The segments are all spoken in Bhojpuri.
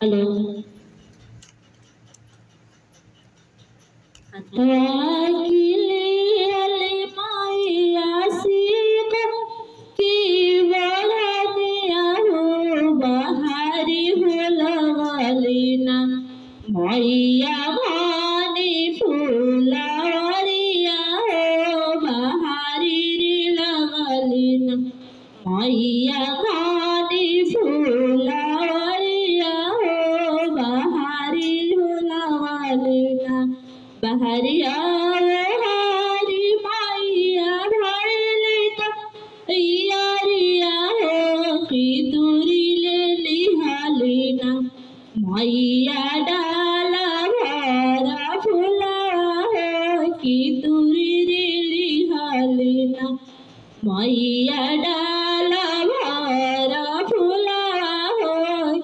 हेलो मैया भानी फूलवरिया हो बहारी रे लगलिना मैया भानी फूलवरिया हो बहारी लगलिना बहरिया हरी मैया भरले तैयारिया हो की दूरी ले लिहालिना मैया डाला भरा फूला हो की दूरी रे लिहालिना मैया डाला भरा फूला हो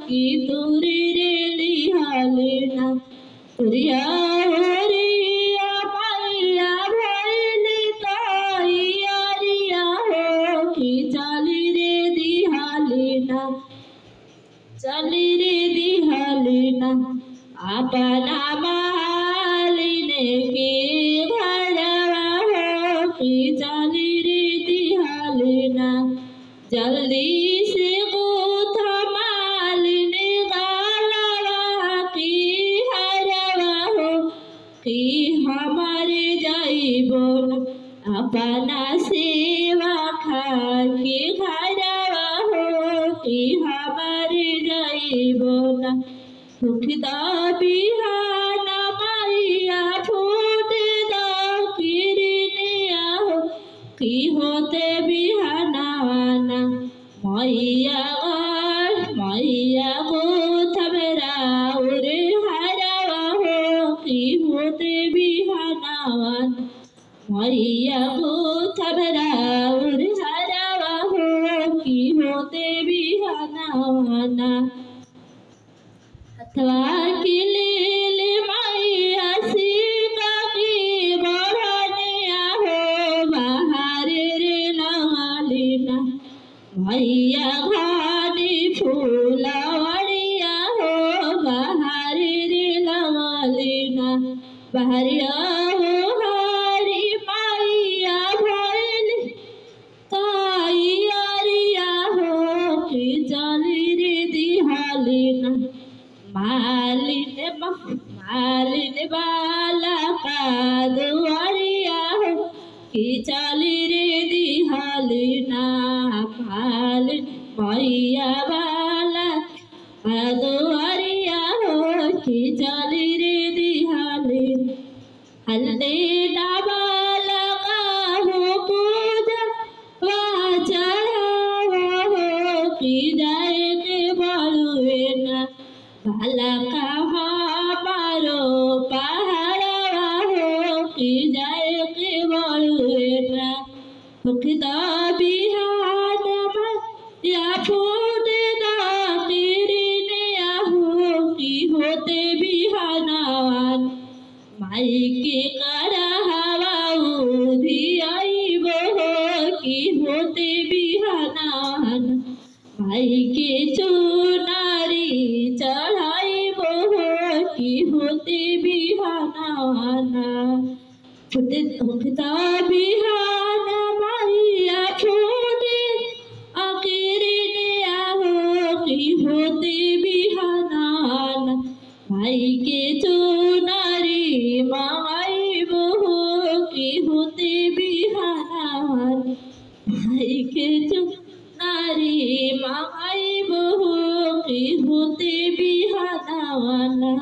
की दूरी रे लिहालिना तुरिया होरिया मैया भरले तैयारिया हो की चली रे दिहालिना चली रे दिहालिना अपना मालिने के घरवा हो की चली रे दिहालिना जल्दी से गोथा मालिने गालवा की हरवा हो की हमारे जाइबो अपना सेवा खा के घरवा हो की हमारे बोला सुखदा बिहाना मैया फूट दा किरनिया हो की होते बिहानावाना मैया गो थबरा उरे हरवा हो की होते बिहानावाना मैया गो थबरा उरे हरवा हो की होते बिहानावाना अथवा किले मैया सीता की बढ़निया हो बाहर रे लगलिना मैया भानी फूलवरिया हो बाहर रे लगलिना बहरिया हो हरी मैया भरले तैयारिया हो की चली रे दिहालिना मालिन बाला का दुआरिया हो की चली रे दिहालिना मालिन मैया बाला का दुआरिया हो की चली रे दिहालिना हल्दे डाबाला का हो पूजा चढ़ा हो की जाए के बलुएना भला कहा मारो पहाड़ा हो की जाए के बलुएना सुखदा बिहाना या फूट दा किरनिया हो की होते बिहानावान माई के करा हवा उधी आईबो हो की होते बिहानावान माई के चुनारी चढ़ाईबो हो की होते बिहानावाना फुटता बिहाना मैया फूटे अकिरनिया हो की होते बिहानावाना माई के चुनारी माईबो हो की होते बिहानावाना माई के चुनारी माईबो हो की होते बिहानावाना।